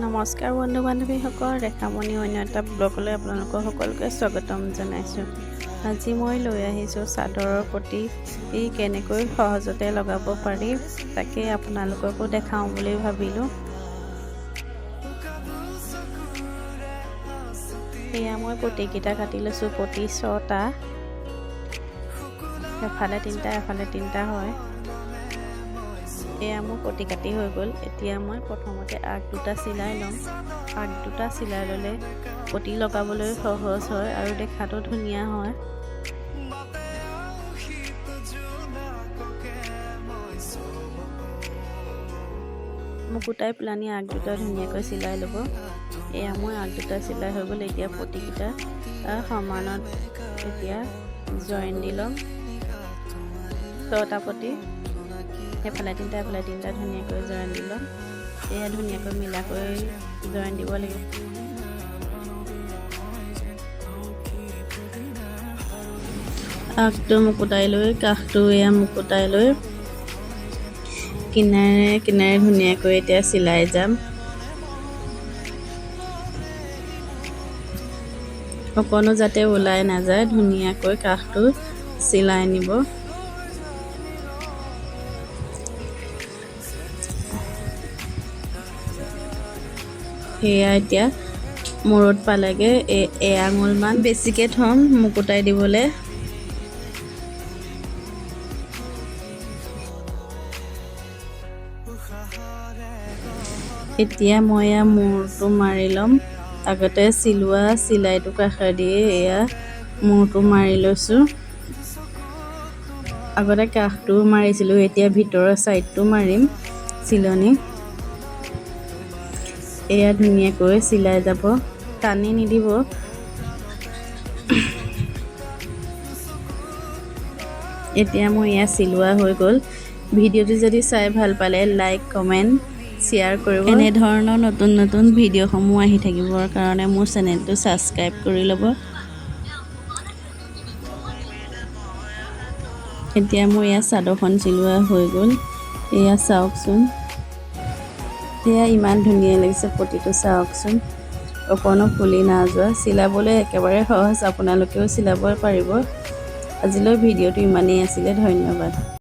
নমস্কাৰ বন্ধু বান্ধৱীসকল, ৰেখামণি অন্য এটা ব্লগলৈ আপোনালোকক সকলোকে স্বাগতম জনাইছোঁ। আজি মই লৈ আহিছোঁ চাদৰৰ পটি কেনেকৈ সহজতে লগাব পাৰি তাকে আপোনালোককো দেখাওঁ বুলি ভাবিলোঁ। এয়া মই পটিকেইটা কাটি লৈছোঁ। পটি 6টা, এফালে 3টা এফালে 3টা হয়। এয়া মোৰ পটি কাটি হৈ গ'ল। এতিয়া মই প্ৰথমতে আগ দুটা চিলাই ল'ম। আগ দুটা চিলাই ল'লে পটি লগাবলৈ সহজ হয় আৰু দেখাতো ধুনীয়া হয়। মুকুতাই পেলানি আগ দুটা ধুনীয়াকৈ চিলাই ল'ব। এয়া মই আগ দুটা চিলাই হৈ গ'ল। এতিয়া পটিকেইটা সমানত এতিয়া জইন দি ল'ম। 6টা পটি, এফালে 3টা এফালে 3টা ধুনীয়াকৈ জইন দি ল'ম। এয়া ধুনীয়াকৈ মিলাকৈ জইন দিব লাগিব। আগটো মুকুতাই লৈ কাষটো এয়া মুকুতাই লৈ কিনাৰে কিনাৰে ধুনীয়াকৈ এতিয়া চিলাই যাম। অকণো যাতে ওলাই নাযায় ধুনীয়াকৈ কাষটো চিলাই নিব। সেয়া এতিয়া মূৰত পালেগে এআঙুলমান বেছিকৈ থ'ম মুকুতাই দিবলৈ। এতিয়া মই এয়া মূৰটো মাৰি ল'ম। আগতে চিলোৱা চিলাইটো কাষেদি এয়া মূৰটো মাৰি লৈছোঁ। আগতে কাষটো মাৰিছিলোঁ, এতিয়া ভিতৰৰ ছাইডটো মাৰিম চিলনি। এয়া ধুনীয়াকৈ চিলাই যাব, টানি নিদিব। এতিয়া মোৰ এয়া চিলোৱা হৈ গ'ল। ভিডিঅ'টো যদি চাই ভাল পালে লাইক কমেণ্ট শ্বেয়াৰ কৰিব। এনেধৰণৰ নতুন নতুন ভিডিঅ'সমূহ আহি থাকিবৰ কাৰণে মোৰ চেনেলটো ছাবস্ক্ৰাইব কৰি ল'ব। এতিয়া মোৰ এয়া চাদৰখন চিলোৱা হৈ গ'ল। এয়া চাওকচোন, এয়া ইমান ধুনীয়া লাগিছে পটিটো চাওকচোন, অকণো ফুলি নাযোৱা। চিলাবলৈ একেবাৰে সহজ, আপোনালোকেও চিলাব পাৰিব। আজিলৈ ভিডিঅ'টো ইমানেই আছিলে। ধন্যবাদ।